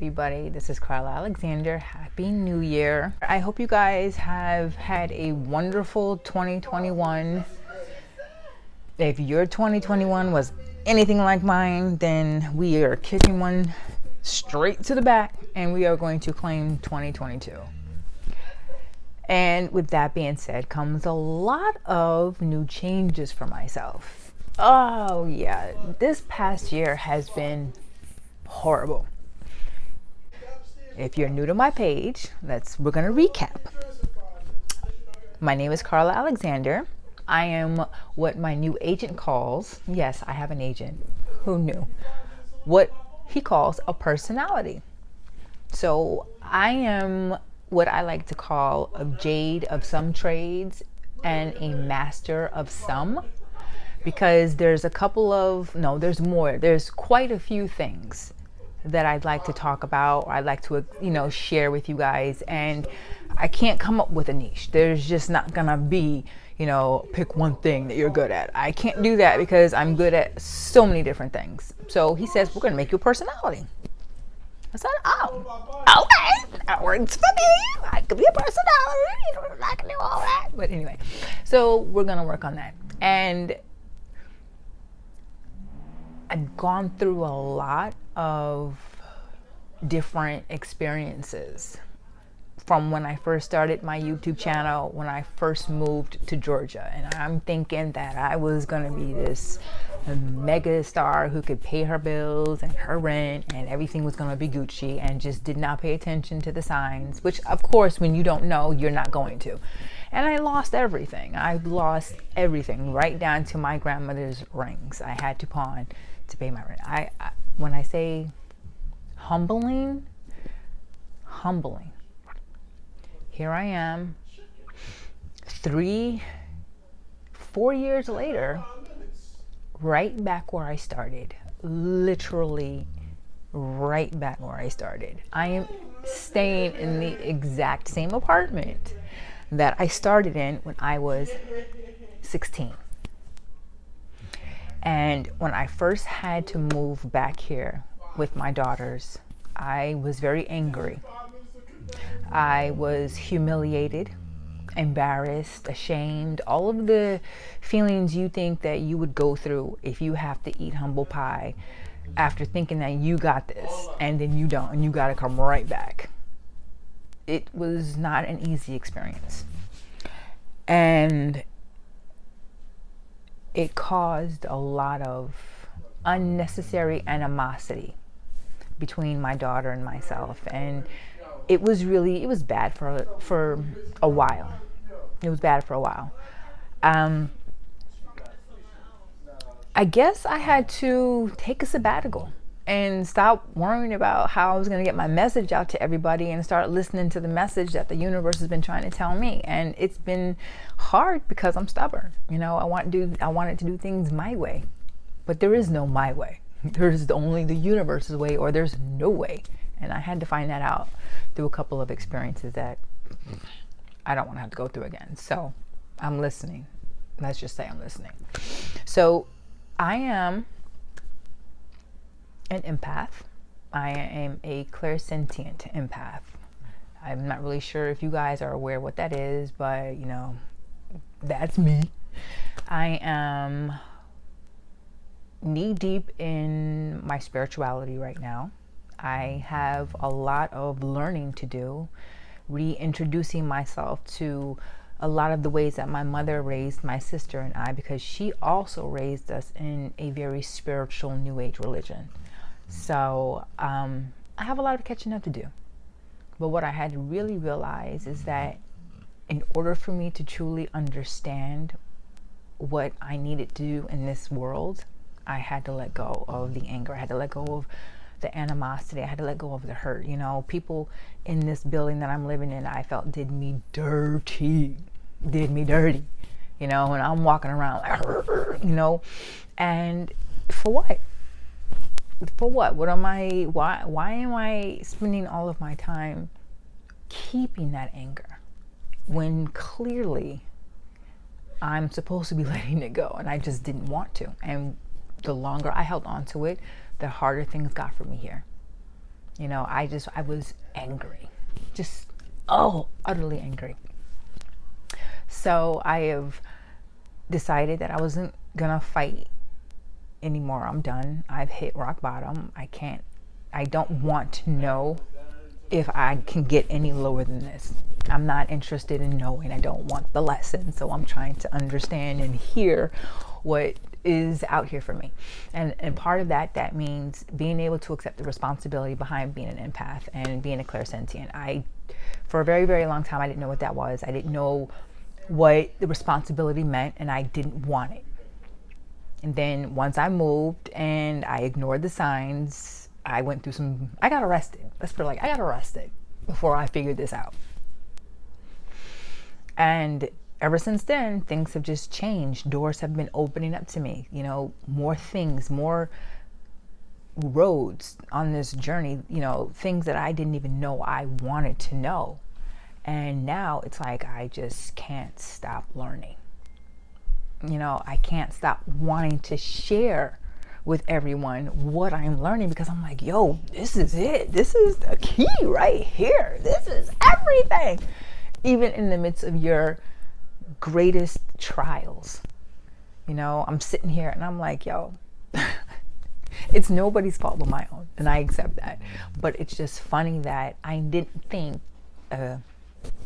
everybody. This is Carla Alexander. Happy New Year. I hope you guys have had a wonderful 2021. If your 2021 was anything like mine, then we are kicking one straight to the back and we are going to claim 2022. And with that being said comes a lot of new changes for myself. Oh yeah, this past year has been horrible. If you're new to my page, we're gonna recap. My name is Carla Alexander. I am what my new agent calls, yes, I have an agent, who knew, what he calls a personality. So I am what I like to call a jade of some trades and a master of some, because there's there's more. There's quite a few things that I'd like to talk about, or I'd like to, share with you guys. And I can't come up with a niche. There's just not gonna be, pick one thing that you're good at. I can't do that because I'm good at so many different things. So he says, we're gonna make you a personality. I said, oh, okay, that works for me. I could be a personality, I can do all that. But anyway, so we're gonna work on that. And I've gone through a lot of different experiences from when I first started my YouTube channel, when I first moved to Georgia. And I'm thinking that I was gonna be this mega star who could pay her bills and her rent and everything was gonna be Gucci, and just did not pay attention to the signs, which of course when you don't know, you're not going to. And I lost everything. I lost everything, right down to my grandmother's rings I had to pawn to pay my rent. I when I say humbling, here I am 3-4 years later, right back where I started, literally right back where I started. I am staying in the exact same apartment that I started in when I was 16. And when I first had to move back here with my daughters, I was very angry. I was humiliated, embarrassed, ashamed, all of the feelings you think that you would go through if you have to eat humble pie after thinking that you got this and then you don't, and you got to come right back. It was not an easy experience. And it caused a lot of unnecessary animosity between my daughter and myself. And it was bad for a while. It was bad for a while. I guess I had to take a sabbatical and stop worrying about how I was going to get my message out to everybody and start listening to the message that the universe has been trying to tell me. And it's been hard because I'm stubborn. I wanted to do things my way, but there is no my way. There's only the universe's way, or there's no way. And I had to find that out through a couple of experiences that I don't want to have to go through again. So I'm listening. Let's just say I'm listening. So I am an empath. I am a clairsentient empath. I'm not really sure if you guys are aware what that is, but that's me. I am knee deep in my spirituality right now. I have a lot of learning to do, reintroducing myself to a lot of the ways that my mother raised my sister and I, because she also raised us in a very spiritual New Age religion. So I have a lot of catching up to do. But what I had to really realize is that in order for me to truly understand what I needed to do in this world, I had to let go of the anger. I had to let go of the animosity. I had to let go of the hurt. People in this building that I'm living in, I felt did me dirty. And I'm walking around like, and for what? Why am I spending all of my time keeping that anger when clearly I'm supposed to be letting it go, and I just didn't want to. And the longer I held on to it, the harder things got for me here. I was angry, just, oh, utterly angry. So I have decided that I wasn't gonna fight anymore. I'm done. I've hit rock bottom. I don't want to know if I can get any lower than this. I'm not interested in knowing. I don't want the lesson. So I'm trying to understand and hear what is out here for me. And part of that means being able to accept the responsibility behind being an empath and being a clairsentient. For a very, very long time, I didn't know what that was. I didn't know what the responsibility meant, and I didn't want it. And then once I moved and I ignored the signs, I got arrested. Let's put it like, I got arrested before I figured this out. And ever since then, things have just changed. Doors have been opening up to me, more things, more roads on this journey, things that I didn't even know I wanted to know. And now it's like, I just can't stop learning. I can't stop wanting to share with everyone what I'm learning, because I'm like, yo, this is it. This is the key right here. This is everything. Even in the midst of your greatest trials, I'm sitting here and I'm like, yo, it's nobody's fault but my own. And I accept that. But it's just funny that I didn't think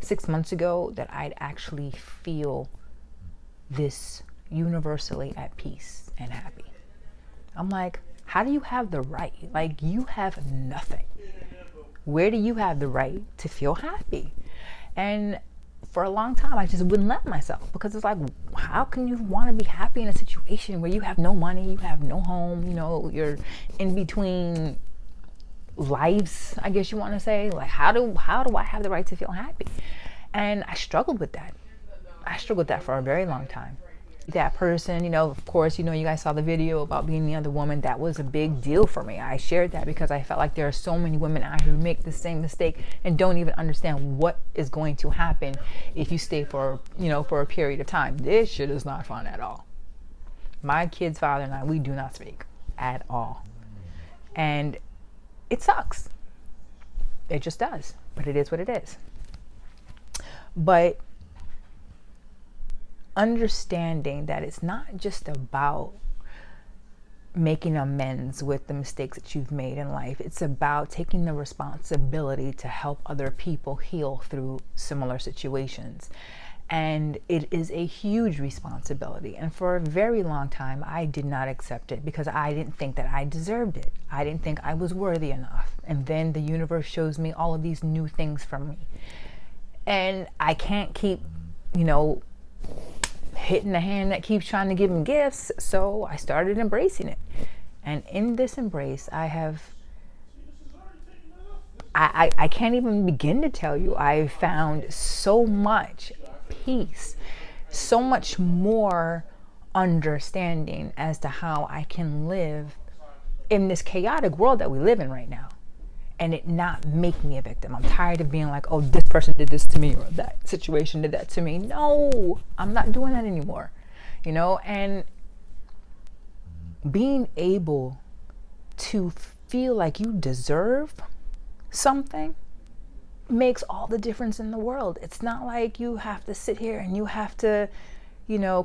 6 months ago that I'd actually feel this universally at peace and happy. I'm like, how do you have the right? Like, you have nothing. Where do you have the right to feel happy? And for a long time, I just wouldn't let myself, because it's like, how can you want to be happy in a situation where you have no money, you have no home, you're in between lives, I guess you want to say. Like, how do I have the right to feel happy? And I struggled with that. For a very long time. That person, of course, you guys saw the video about being the other woman. That was a big deal for me. I shared that because I felt like there are so many women out here who make the same mistake and don't even understand what is going to happen if you stay for a period of time. This shit is not fun at all. My kid's father and I, we do not speak at all. And it sucks. It just does. But it is what it is. But understanding that it's not just about making amends with the mistakes that you've made in life. It's about taking the responsibility to help other people heal through similar situations. And it is a huge responsibility. And for a very long time, I did not accept it because I didn't think that I deserved it. I didn't think I was worthy enough. And then the universe shows me all of these new things from me. And I can't keep, hitting the hand that keeps trying to give me gifts. So I started embracing it. And in this embrace, I can't even begin to tell you, I found so much peace, so much more understanding as to how I can live in this chaotic world that we live in right now, and it not make me a victim. I'm tired of being like, oh, this person did this to me, or that situation did that to me. No, I'm not doing that anymore, and being able to feel like you deserve something makes all the difference in the world. It's not like you have to sit here and you have to,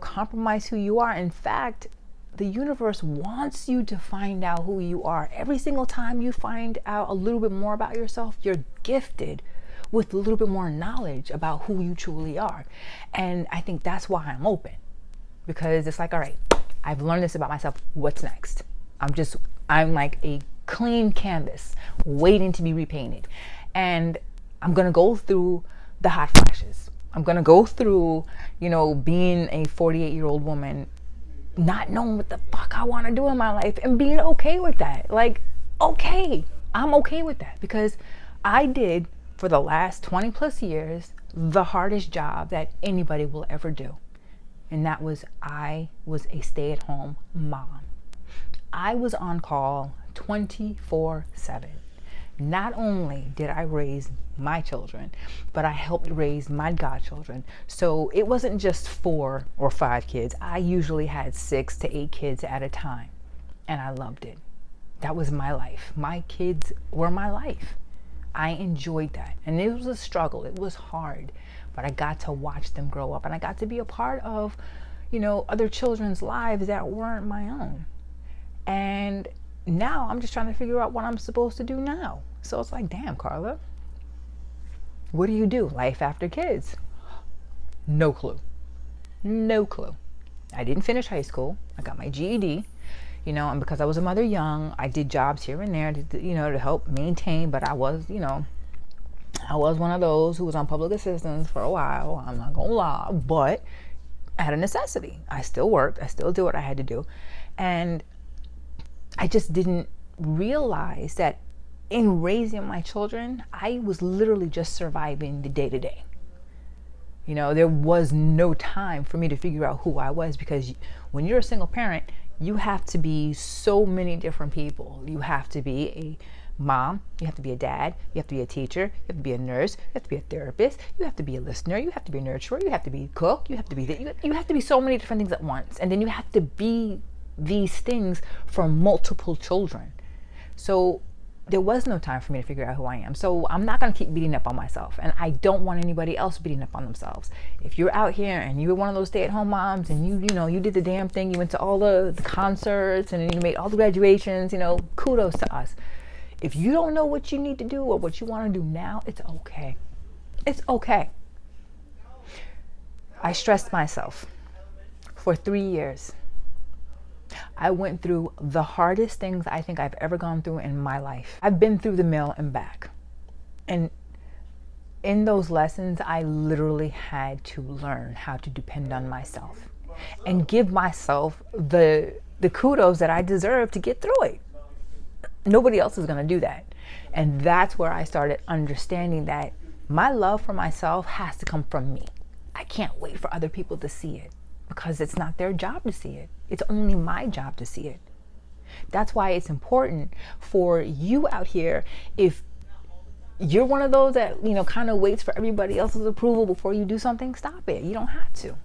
compromise who you are. In fact, the universe wants you to find out who you are. Every single time you find out a little bit more about yourself, you're gifted with a little bit more knowledge about who you truly are. And I think that's why I'm open, because it's like, all right, I've learned this about myself. What's next? I'm like a clean canvas waiting to be repainted. And I'm going to go through the hot flashes. I'm going to go through, being a 48-year-old woman, not knowing what the fuck I want to do in my life, and being okay with that. Like, okay, I'm okay with that, because I did, for the last 20 plus years, the hardest job that anybody will ever do. And that was, I was a stay-at-home mom. I was on call 24/7. Not only did I raise my children, but I helped raise my godchildren. So it wasn't just 4 or 5 kids. I usually had 6 to 8 kids at a time, and I loved it. That was my life. My kids were my life. I enjoyed that. And it was a struggle. It was hard. But I got to watch them grow up. And I got to be a part of, other children's lives that weren't my own. And now I'm just trying to figure out what I'm supposed to do now. So it's like, damn, Carla, what do you do? Life after kids? No clue. No clue. I didn't finish high school. I got my GED. And because I was a mother young, I did jobs here and there to help maintain. But I was one of those who was on public assistance for a while. I'm not gonna lie, but out of necessity, I still worked. I still did what I had to do. And I just didn't realize that in raising my children, I was literally just surviving the day to day. There was no time for me to figure out who I was, because when you're a single parent, you have to be so many different people. You have to be a mom, you have to be a dad, you have to be a teacher, you have to be a nurse, you have to be a therapist, you have to be a listener, you have to be a nurturer, you have to be a cook, you have to be you have to be so many different things at once. And then you have to be these things for multiple children. So there was no time for me to figure out who I am. So I'm not going to keep beating up on myself. And I don't want anybody else beating up on themselves. If you're out here and you're one of those stay-at-home moms and you did the damn thing, you went to all the concerts and you made all the graduations, kudos to us. If you don't know what you need to do or what you want to do now, it's okay. It's okay. I stressed myself for 3 years. I went through the hardest things I think I've ever gone through in my life. I've been through the mill and back. And in those lessons, I literally had to learn how to depend on myself and give myself the kudos that I deserve to get through it. Nobody else is going to do that. And that's where I started understanding that my love for myself has to come from me. I can't wait for other people to see it, because it's not their job to see it. It's only my job to see it. That's why it's important for you out here, if you're one of those that, kind of waits for everybody else's approval before you do something, stop it. You don't have to.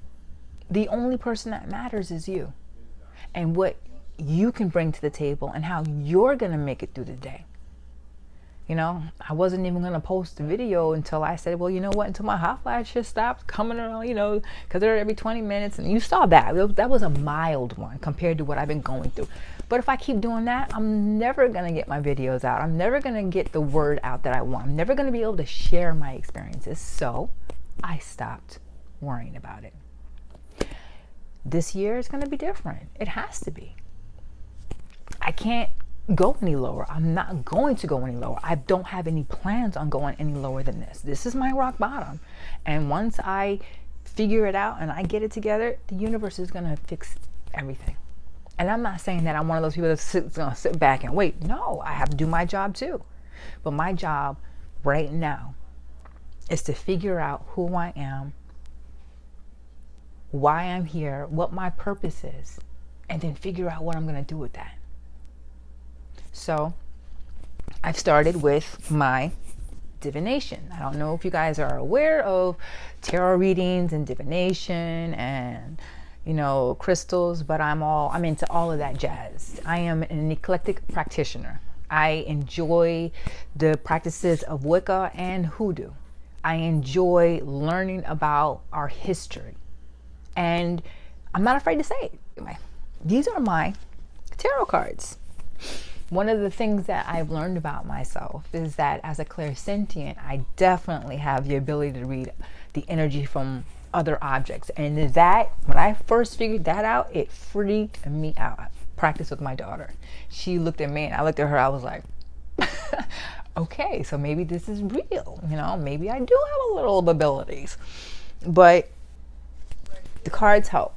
The only person that matters is you and what you can bring to the table and how you're going to make it through the day. I wasn't even going to post the video until I said, well, you know what, until my hot flash just stops coming around, because they're every 20 minutes. And you saw that. That was a mild one compared to what I've been going through. But if I keep doing that, I'm never going to get my videos out. I'm never going to get the word out that I want. I'm never going to be able to share my experiences. So I stopped worrying about it. This year is going to be different. It has to be. I can't go any lower. I'm not going to go any lower. I don't have any plans on going any lower than this. This is my rock bottom. And once I figure it out and I get it together, the universe is going to fix everything. And I'm not saying that I'm one of those people that's going to sit back and wait. No, I have to do my job too. But my job right now is to figure out who I am, why I'm here, what my purpose is, and then figure out what I'm going to do with that. So I've started with my divination. I don't know if you guys are aware of tarot readings and divination and, crystals, but I'm into all of that jazz. I am an eclectic practitioner. I enjoy the practices of Wicca and Hoodoo. I enjoy learning about our history. And I'm not afraid to say it. Anyway, these are my tarot cards. One of the things that I've learned about myself is that as a clairsentient, I definitely have the ability to read the energy from other objects. And that, when I first figured that out, it freaked me out. I practiced with my daughter. She looked at me and I looked at her. I was like, okay, so maybe this is real. Maybe I do have a little abilities. But the cards help.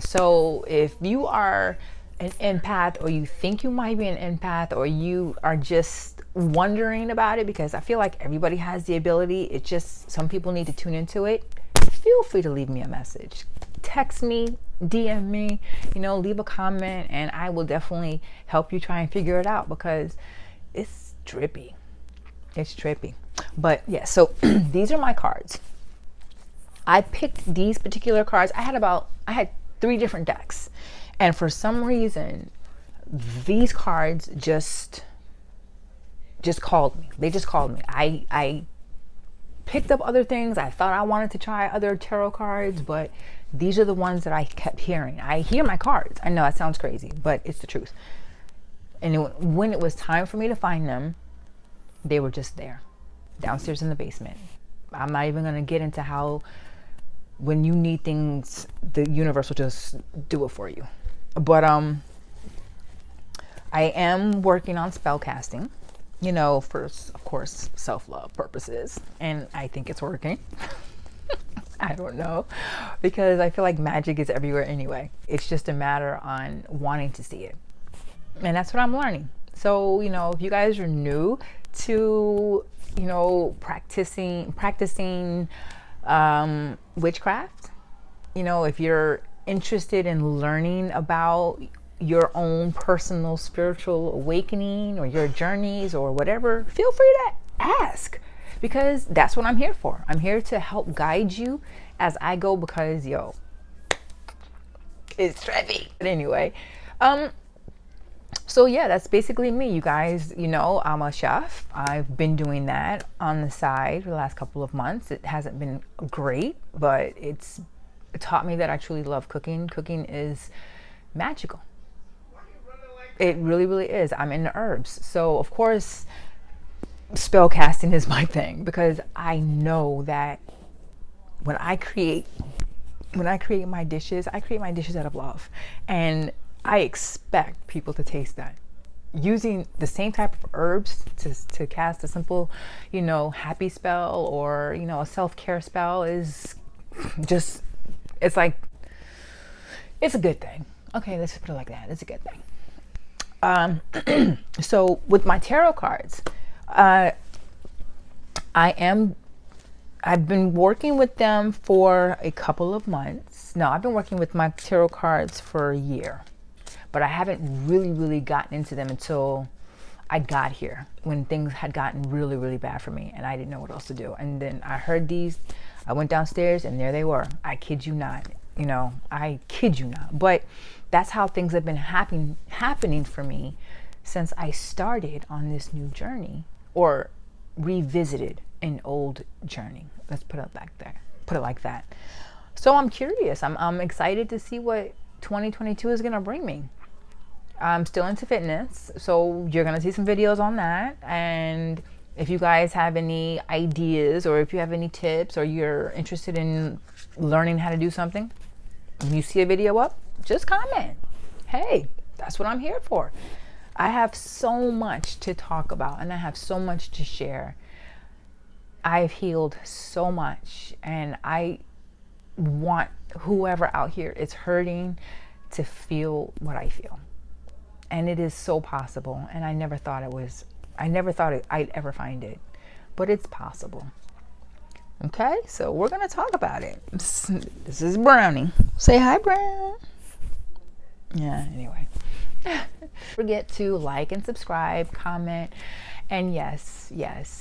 So if you are an empath, or you think you might be an empath, or you are just wondering about it, because I feel like everybody has the ability, it's just some people need to tune into it, feel free to leave me a message. Text me, DM me, leave a comment, and I will definitely help you try and figure it out, because it's trippy. It's trippy. But yeah, so these are my cards. I picked these particular cards. I had 3 different decks. And for some reason, these cards just called me. They just called me. I picked up other things. I thought I wanted to try other tarot cards, but these are the ones that I kept hearing. I hear my cards. I know that sounds crazy, but it's the truth. And when it was time for me to find them, they were just there, downstairs in the basement. I'm not even going to get into how when you need things, the universe will just do it for you. But I am working on spell casting, you know, for, of course, self-love purposes. And I think it's working. I don't know, because I feel like magic is everywhere anyway. It's just a matter on wanting to see it. And that's what I'm learning. So, you know, if you guys are new to, you know, practicing witchcraft, you know, if you're interested in learning about your own personal spiritual awakening or your journeys or whatever, feel free to ask, because that's what I'm here for. I'm here to help guide you as I go, because yo, it's trippy. But anyway, so yeah, that's basically me, you guys. You know, I'm a chef. I've been doing that on the side for the last couple of months. It hasn't been great, but it taught me that I truly love cooking. Cooking is magical. It really, really is. I'm into herbs. So of course, spell casting is my thing, because I know that when I create my dishes, I create my dishes out of love. And I expect people to taste that. Using the same type of herbs to cast a simple, you know, happy spell or, you know, a self-care spell is just, it's like, it's a good thing. Okay, let's put it like that. It's a good thing. So with my tarot cards, I've been working with them for a couple of months. No, I've been working with my tarot cards for a year, but I haven't really gotten into them until I got here, when things had gotten really bad for me and I didn't know what else to do. And then I heard these, I went downstairs and there they were. I kid you not, you know, I kid you not. But that's how things have been happening for me since I started on this new journey, or revisited an old journey. Let's put it like that. So I'm curious. I'm excited to see what 2022 is gonna bring me. I'm still into fitness, so you're gonna see some videos on that. And if you guys have any ideas, or if you have any tips, or you're interested in learning how to do something, when you see a video up, just comment. Hey, that's what I'm here for. I have so much to talk about and I have so much to share. I've healed so much, and I want whoever out here is hurting to feel what I feel. And it is so possible. And I never thought I'd ever find it, but it's possible. Okay, so we're gonna talk about it. This is Brownie. Say hi, Brown. Yeah, anyway. Forget to like and subscribe, comment, and yes,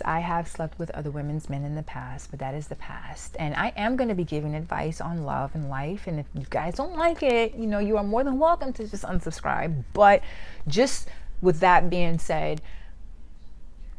I have slept with other women's men in the past, but that is the past. And I am going to be giving advice on love and life, and if you guys don't like it, you know, you are more than welcome to just unsubscribe. But just with that being said,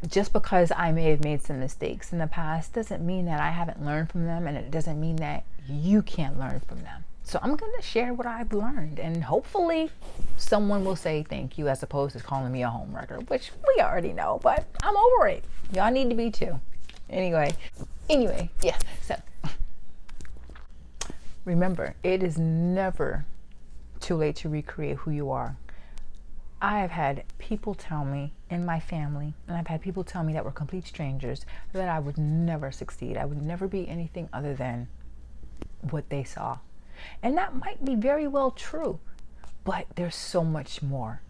just because I may have made some mistakes in the past doesn't mean that I haven't learned from them, and it doesn't mean that you can't learn from them. So I'm going to share what I've learned, and hopefully someone will say thank you, as opposed to calling me a homewrecker, which we already know, but I'm over it. Y'all need to be too. Anyway, yeah. So remember, it is never too late to recreate who you are. I have had people tell me in my family, and I've had people tell me that were complete strangers, that I would never succeed. I would never be anything other than what they saw. And that might be very well true, but there's so much more.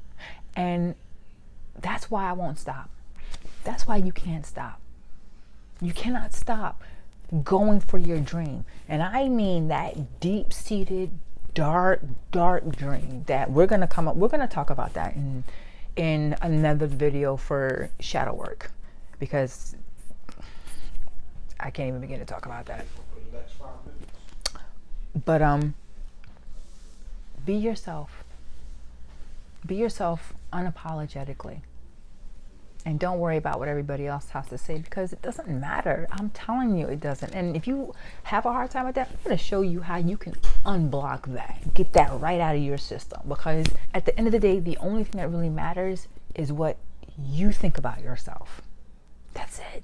And that's why I won't stop. That's why you can't stop. You cannot stop going for your dream. And I mean that deep-seated, dark dream that we're going to talk about that in another video for shadow work, because I can't even begin to talk about that. But be yourself. Be yourself unapologetically. And don't worry about what everybody else has to say, because it doesn't matter. I'm telling you, it doesn't. And if you have a hard time with that, I'm going to show you how you can unblock that. Get that right out of your system. Because at the end of the day, the only thing that really matters is what you think about yourself. That's it.